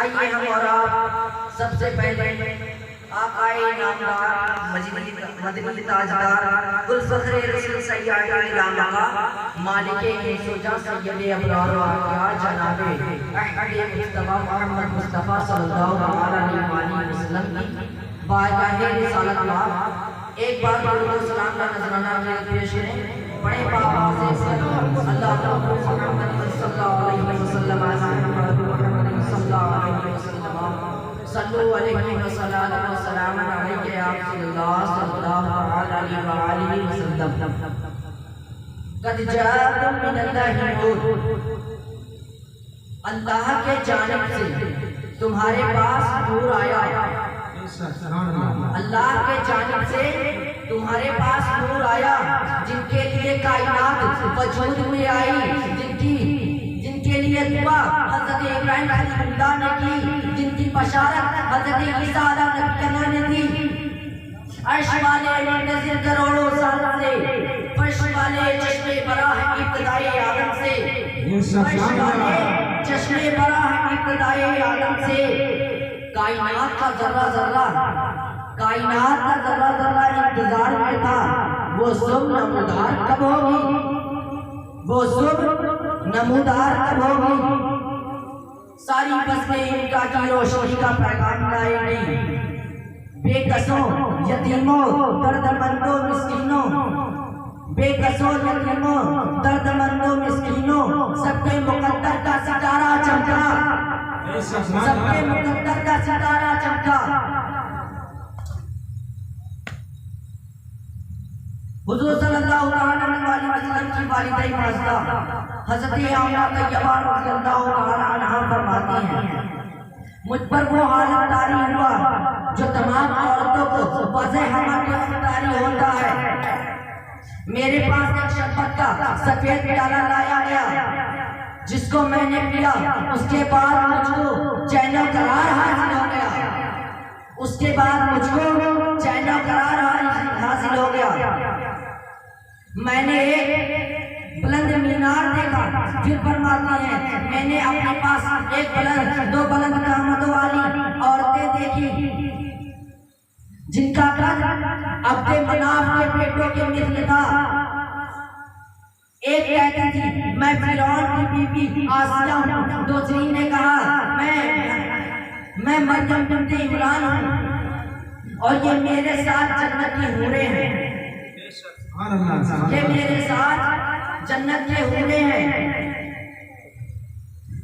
आइए हम और आप सबसे पहले आकाए नामदार मदनी ताजदार कुल फख्रे रसूल सैयद इलामा मालिके सुजा सैयद अबरार वाक़िया जनाबे अहमद मुस्तफा मोहम्मद मुस्तफा सल्लल्लाहु अलैहि वसल्लम की बारगाह रिसालत में एक बार दुरूद सलाम का नजराना पेश करें। बड़े पाक से अल्लाह मोहम्मद सल्लल्लाहु अलैहि वसल्लम सल्लु अलैहि वसल्लम व सलाम अलैहि या सल्लल्लाहु अलैहि वसल्लम। कद जाअकुम मिनल्लाहि नूर, अल्लाह के जानिब से तुम्हारे पास नूर आया। अल्लाह के जानिब से तुम्हारे पास नूर आया, जिनके लिए कायनात वजूद में आई, जिनके लिए दुआ हज़रत इब्राहिम खलीलुल्लाह ने की, जिनकी बशारत हज़रत ईसा अलैहिस्सलाम ने दी। अर्श वाले मुंतज़िर करोड़ों साल से, फर्श वाले चश्मे बराह इब्तिदाई आलम से, फर्श वाले चश्मे बराह इब्तिदाई आलम से कायनात का जर्रा जर्रा इंतजार में था। वो सुबह नमूदार कब होगी, वो सुबह नमूदार कब होगी। सारी फसलें इनका की रोशनी का पैगाम लाएगी। बेकसों यतीमों दर्दमंदों मिस्कीनों, बेकसों यतीमों दर्दमंदों मिस्कीनों, सबके मुकद्दर का सितारा चमका, सबके मुकद्दर का सितारा चमका। हुजूर सल्लल्लाहु अलैहि वसल्लम की वालिदा माज़दा हज़रत आमिना तैयबा रज़ियल्लाहु अन्हा फरमाती हैं, मुझ पर वो हालत तारी हुआ जो तमाम औरतों को वज़े हमल में तारी होता है। मेरे पास एक शरबत का सफेद प्याला लाया गया, जिसको मैंने पिया। उसके बाद मुझको चैनो करार हासिल हो गया, उसके बाद मुझको चैनो करार हासिल हो गया। मैंने एक बुलंद मीनार देखा। फिर फरमाती हैं, मैंने अपने पास एक बुलंद दो बुलंद कामतों वाली औरतें देखी, जिनका कद अब्दे मनाफ के पेटों के मिस्ल था। एक कहती थी, मैं फिरौन की बीबी आसिया हूँ। दूसरी ने कहा, मैं मरियम बिन्ते इमरान हूँ और ये मेरे साथ जन्नत की हूरें हैं। ये मेरे साथ जन्नत के हूरे हैं।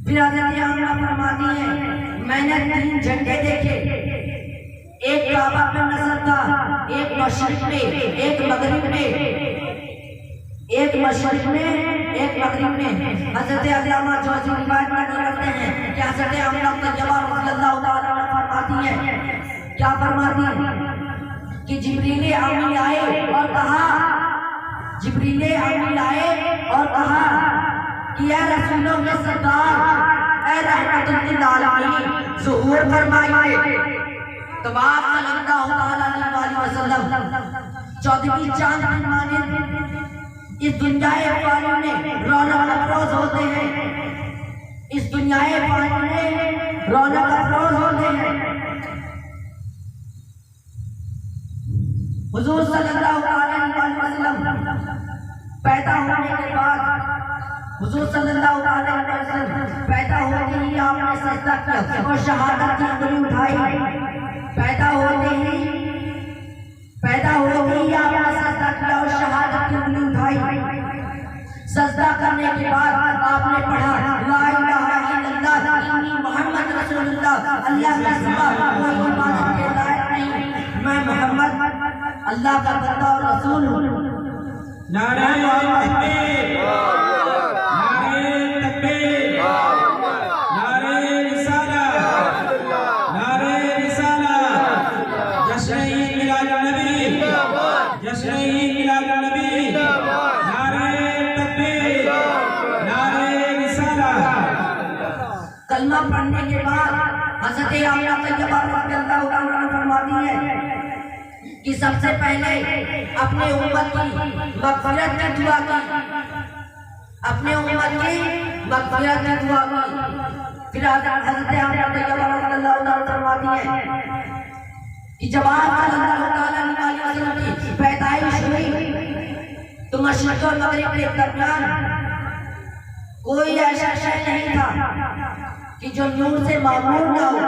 फिर हज़रत आमिना फरमाती हैं, मैंने 3 झंडे देखे। एक काबा पे नज़र था, एक मशरिक में, एक मगरिब में, एक मशरिक में, एक मगरिब में। हज़रत अल्लामा जोज़ी रिवायत करते हैं कि हज़रत आमिना तैयबा रज़ियल्लाहु ताला अन्हा फरमाती हैं, क्या फरमाती हैं कि जिब्रील आमीन आए और कहा, जिब्रील आमीन आए और कहा कि या रसूलों के सरदार, ऐ रहमतुल लिल आलमीन, ज़ुहूर फरमाइए। तमाम सल्लल्लाहु अलैहि वसल्लम 14वीं चांद की मानिंद इस दुनियाए फानी में रौनक अफरोज होते हैं, इस दुनियाए फानी में रौनक अफरोज होते हैं। हुजूर सल्लल्लाहु अलैहि वसल्लम पैदा होने के बाद, हुजूर सल्लल्लाहु अलैहि वसल्लम पैदा होते ही आपने सजदा किया और शहादत की उंगली उठाई। पैदा होते ही आपने सजदा किया और शहादत की उंगली उठाई। सजदा करने के बाद आपने पढ़ा, ला इलाहा इल्लल्लाह अल्लाह के सिवा कोई इबादत के लायक नहीं, मैं मोहम्मद अल्लाह का बंदा और रसूल हूँ। नारे तकबीर, नारे तकबीर, नारे रिसालत, नारे रिसालत, जश्न ईद मिलादुन नबी, जश्न ईद मिलादुन नबी, नारे तकबीर, नारे रिसालत। कलमा पढ़ने के बाद हज़रत आमिना तैयबा रज़ियल्लाहु अन्हा फरमाती है कि सबसे पहले अपने उम्मत की मग़फ़िरत की दुआ की, अपने उम्मत की मग़फ़िरत की दुआ की। फिर हज़रत आमिना तैयबा रज़ियल्लाहु अन्हा फरमाती है कि जब आप सल्लल्लाहु अलैहि वसल्लम की पैदाइश हुई तो मशरिक़ और मग़रिब के दरमियान कोई ऐसा शय नहीं था कि जो नूर से मामूर ना हो,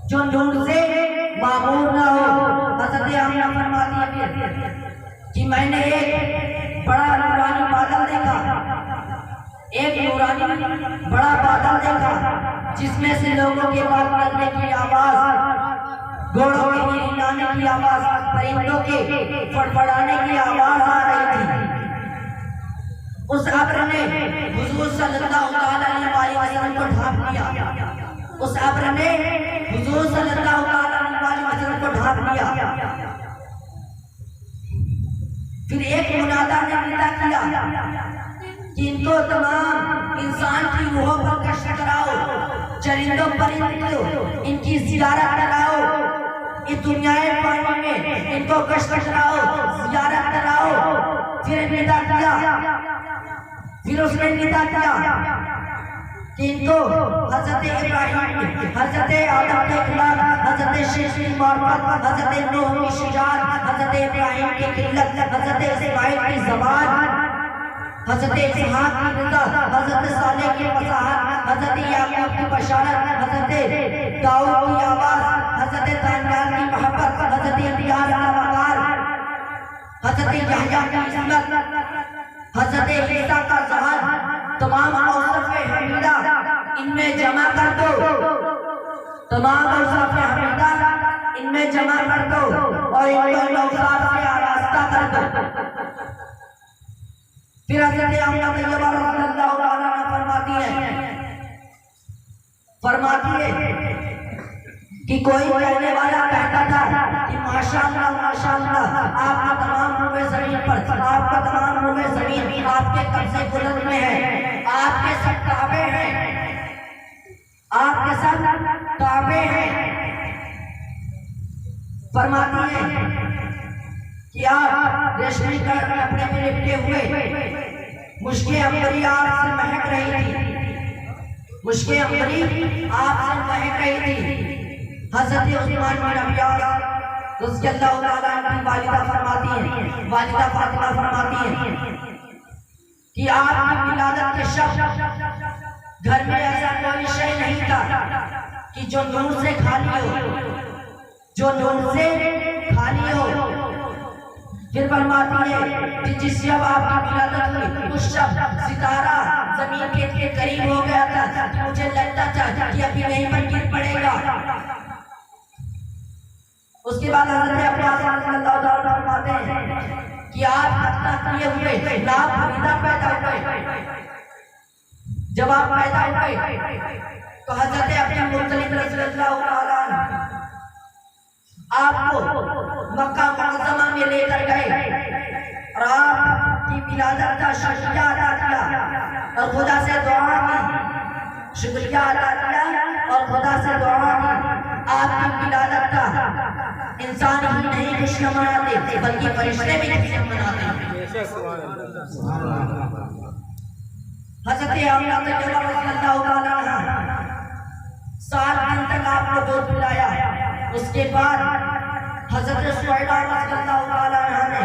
जो नूर से मामूर ना हो। हज़रत आमिना फरमाती है कि मैंने एक बड़ा नूरानी बादल देखा, एक नूरानी बड़ा बादल देखा जिसमें से लोगों के बात करने की आवाज, घोड़ों के हिलाने की आवाज, परिंदों के फड़फड़ाने की आवाज आ रही थी। उस अब्र ने हुजूर सल्लल्लाहु अलैहि वसल्लम को ढांप लिया, उस अब्र ने हुजूर सल्लल्लाहु अलैहि वसल्लम को ढांप लिया। फिर एक मुनादा ने निदा किया कि इनको तमाम इंसान की रूहों पर कष्ट कराओ, चरिंदों परिंदों इनकी ज़ियारत कराओ, इस दुनियाए पानी में इनको कष्ट कराओ, ज़ियारत कराओ। फिर निदा किया, फिर उसने निदा किया कि इनको हज़रत इब्राहिम, हज़रत आदम के खिलाफ, हज़रत शीश की मोहब्बत, हज़रत नूह की शुजाअत, हज़रत इब्राहिम की किल्लत, हज़रत इस्माइल की ज़बान, हज़रत इसहाक़ की रिज़ा, हज़रत सालेह की फसाहत, हज़रत याकूब की बशारत, हज़रत दाऊद की आवाज़, हज़रत दानियाल की मोहब्बत, हज़रत इलियास का वक़ार, हज़रत यहया की इस्मत, हज़रत ईसा का ज़हार, तमाम औसाफ़े हमीदा इनमें जमा कर दो, तमाम औसाफ़े हमीदा इनमें जमा कर दो और इनको औसाफ़ से आरास्ता कर दो। फिर हज़रत आमिना तैयबा रज़ियल्लाहु अन्हा फरमाती है कि कोई कहने वाला कहता था कि माशाअल्लाह माशाअल्लाह, आपका तमाम रूह ज़मीन पर, आपका तमाम रूह ज़मीन आपके कब्ज़े बुलंद में है, आपके सब काबे हैं, आपके सब काबे हैं। फरमाती है कि आप रेशमी का कपड़े में लिपटे हुए, मुश्के अंबरी आपसे महक रही थी, मुश्के अंबरी आपसे महक रही थी। हज़रत उस्मान बिन अफ़्फ़ान रज़ियल्लाहु ताला अन्हु की वालिदा फरमाती हैं, वालिदा फातिमा फरमाती हैं कि आपकी विलादत के शब घर में ऐसा कोई शय नहीं था कि जो नूर से खाली हो, जो नूर से खाली हो। फिर फरमाती है कि जिस जब आपकी विलादत हुई उस शब सितारा जमीन के करीब हो गया था, मुझे लगता था कि अभी यहीं पर गिर पड़ेगा। उसके बाद हज़रत अब्बास रज़ियल्लाहु अन्हु फरमाते हैं कि आप खतना किए हुए नापीदा पैदा हुए। जब आप पैदा हुए तो हज़रत अब्दुल मुत्तलिब रज़ियल्लाहु अन्हु आपको मक्का मुअज़्ज़मा में लेकर गए और आपकी विलादत का शुक्रिया अदा किया और खुदा से दुआ की, शुक्रिया अदा किया और खुदा से दुआ की। आपकी विलादत का इंसान ही नहीं खुशियां मनाते बल्कि फरिश्ते भी खुशियां मनाते हैं। हज़रत आमिना तैयबा रज़ियल्लाहु अन्हा 7 दिन तक आपको दूध पिलाया। उसके बाद हज़रत सुहैबा रज़ियल्लाहु अन्हा ने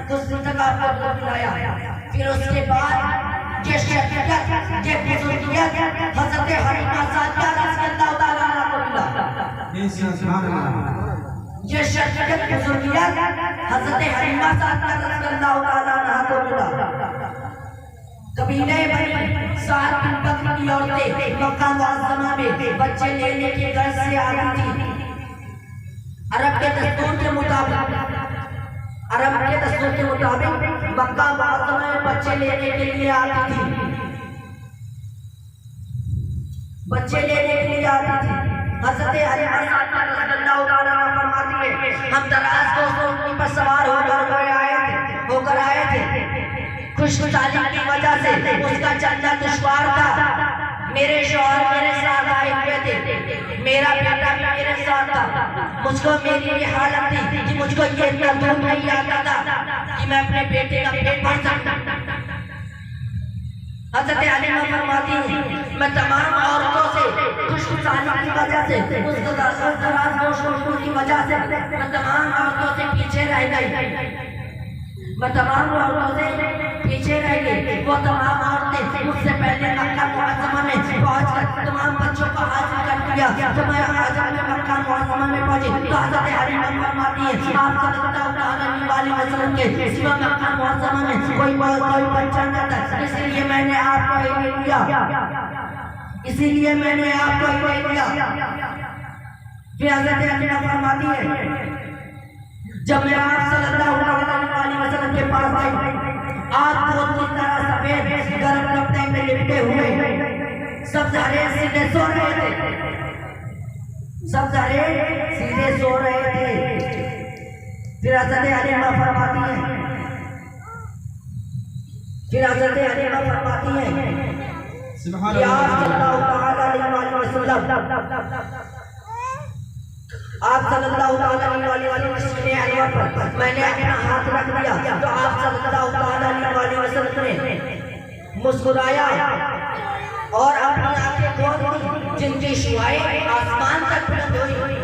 कुछ दिन तक आपको दूध पिलाया। फिर उसके बाद ये शख्सियत, ये बुजुर्गियत हज़रत हलीमा सादिया रज़ियल्लाहु अन्हा को मिला। ये शख्सियत बुजुर्गियत हज़रत हलीमा सादिया रज़ियल्लाहु अन्हा को मिला। कबीले बनी 7 दिन तक की औरतें मक्का मुअज़्ज़मा में बच्चे लेने की गर्ज से आती थी। अरब के दस्तूर के मुताबिक मक्का मुअज़्ज़मा में बच्चे लेने के लिए आती थी। हज़रत हलीमा रज़ियल्लाहु ताला अन्हा फरमाती है, हम दराज दोस्तों पर सवार होकर आए थे। खुशहाली की वजह से उसका चलना दुश्वार था। मेरे शौहर मेरे साथ आए हुए थे, मेरा बेटा भी मेरे साथ था। मुझको मेरी ये हालत थी कि मुझको ये इतना दूर नहीं आता था कि मैं अपने बेटे का पेट भर सकता। हज़रत हलीमा फरमाती है, मैं तमाम औरतों से खुशहाली की वजह से की वजह से मैं तमाम औरतों से पीछे रह गई। वो तमाम औरतें मुझसे पहले मक्का मुअज़्ज़मा में पहुंचकर तमाम बच्चों को हासिल कर दिया। जब मैं मक्का मुअज़्ज़मा में पहुंची तो हज़रत हलीमा फरमाती है, आप सल्लल्लाहु अलैहि वसल्लम के सिवा मक्का मुअज़्ज़मा में कोई बच्चा न था, इसलिए मैंने आपको ले लिया। फिर हज़रत हलीमा फरमाती है, जब मैं आप सल्लल्लाहु अलैहि वसल्लम के पास आई, आप बहुत की तरह सफेद गर्म कपड़े में लिपटे हुए सब सारे सीधे सो रहे थे। फिर हज़रत हलीमा फरमाती है, सुभान कि आप अल्लाह। सल्लल्लाहु अलैहि वसल्लम पर मैंने अपना हाथ रख दिया तो आप सल्लल्लाहु अलैहि वसल्लम ने मुस्कुराया और अपनी आंखें खोल दी, जिनकी शुआएं आसमान तक बुलंद हुई।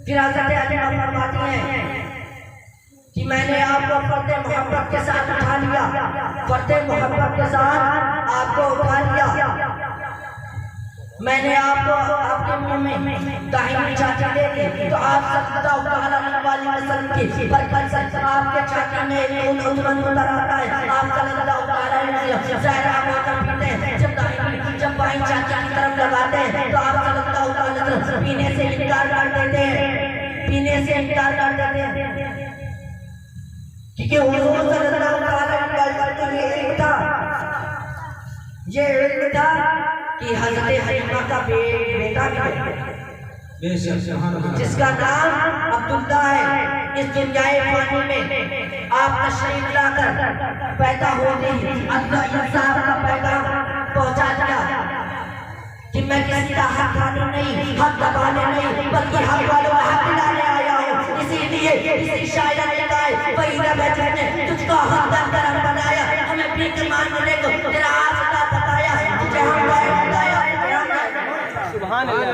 फिर हज़रत हलीमा फरमाती हैं कि मैंने आपको फर्दे मोहब्बत के साथ उठा लिया, मैंने आपको आपके मुंह में दाहिनी छाती दे दी तो आप सल्लल्लाहु अलैहि वसल्लम की बरकत से आपके छाती में खून उतर आता है। आप सल्लल्लाहु अलैहि वसल्लम ज़हरा होकर पीते हैं, जब बाईं छाती की तरफ लगाते हैं तो आप सल्लल्लाहु अलैहि वसल्लम पीने से इनकार कर देते हैं, क्योंकि हुजूर सल्लल्लाहु अलैहि वसल्लम ये इल्म था कि हज़रत हलीमा का बेटा जिसका नाम अब्दुल्ला है, इस दुनियाए फानी में आप तशरीफ लाकर पैदा होते ही अल्लाह इंसाफ का पैगाम पहुंचा दिया कि मैं किसी का हक खाने नहीं, हक दबाने नहीं, बल्कि हक वालों का हक दिलाने आया हूँ। इसीलिए इसी शायर ने कहा, वही रब जिसने तुझको हमदर्द करम बनाया, हमें भीख मांगने को तेरा आसरा बताया, तुझे हम बताया। सुभान अल्लाह।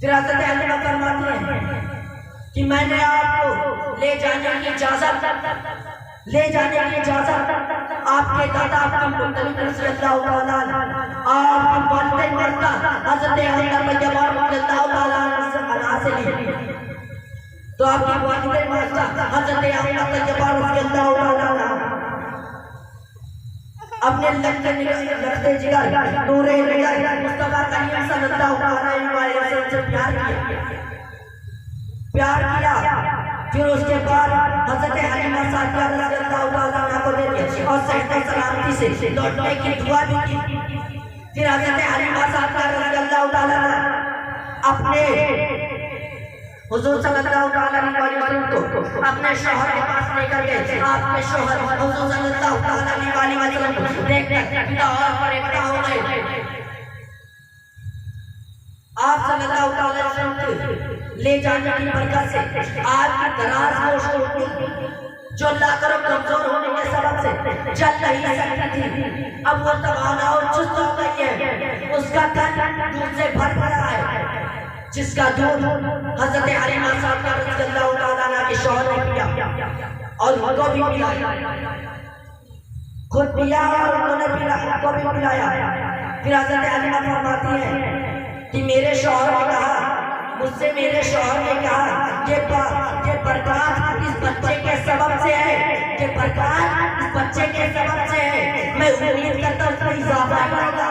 फिर हज़रत हलीमा फरमाती है कि मैंने आपको ले जाने की इजाजत आपके दादा अब्दुल मुत्तलिब रज़ियल्लाहु ताला आपकी वालिदे मक्का हज़रत हलीमा रज़ियल्लाहु ताला से ली। तो आपकी वालिदे मक्का हज़रत हलीमा रज़ियल्लाहु ताला अपने लगते जिगर नूरे मुस्तफा करीम सल्लल्लाहु अलैहि वसल्लम से प्यार किया। फिर उसके बाद हज़रत हलीमा सादिया रज़ियल्लाहु ताला अन्हा को देते और सहते सलामती से लौटने की दुआ भी की। फिर हज़रत हलीमा सादिया रज़ियल्लाहु ताला अपने हुजूर सल्लल्लाहु अलैहि वसल्लम को अपने शौहर के पास लेकर गए। आपके शौहर हुजूर सल्लल्लाहु अलैहि वसल्लम को देखकर फिदा और परेशान हो गए। आप सल्लल्लाहु अलैहि वसल्लम को ले जाने की बरकत से आपकी दराज गोश्त जो लाकर कमजोर होने के सबब से चल नहीं सकती थी, अब वो तवाना और चुस्त हो गई है। उसका तन दूध से भर पड़ा है, जिसका दूध हज़रत हलीमा सादिया रज़ियल्लाहु ताला अन्हा के शौहर ने पिया और उनको भी पिलाया, खुद पिया और उन्होंने उनको भी पिलाया। फिर हज़रत हलीमा फरमाती है कि मेरे शौहर ने कहा, मुझसे मेरे शौहर ने कहा ये बरकत इस बच्चे के सबब से है, ये बरकत इस बच्चे के सबब से है। मैं उम्मीद करता हूँ इसमें इजाफा ही होगा,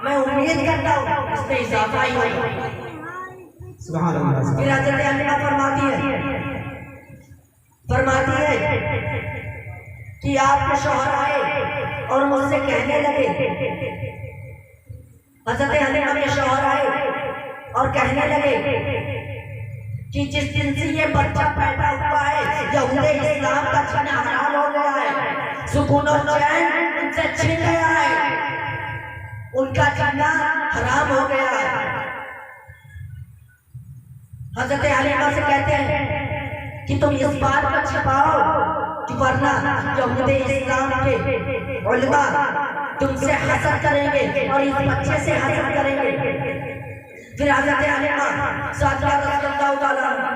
मैं उम्मीद करता हूँ इसमें इजाफा ही होगा। सुभान अल्लाह। फिर हज़रत हलीमा फरमाती है कि आपके शौहर आए और मुझसे कहने लगे, हज़रत हलीमा के शौहर आए और कहने लगे कि जिस दिन से ये बच्चा पैदा हुआ है यहूदे इस्लाम का जीना हराम हो गया है, सुकून और चैन उनसे छिन गया है, उनका जीना हराम हो गया है। हज़रत हलीमा से कहते हैं कि तुम इस बात को छिपाओ कि वरना यहूदे इस्लाम के उलमा तुमसे हसद करेंगे और इस बच्चे से हसद करेंगे। फिर हज़रत हलीमा सादिया रज़ियल्लाहु ताला अन्हा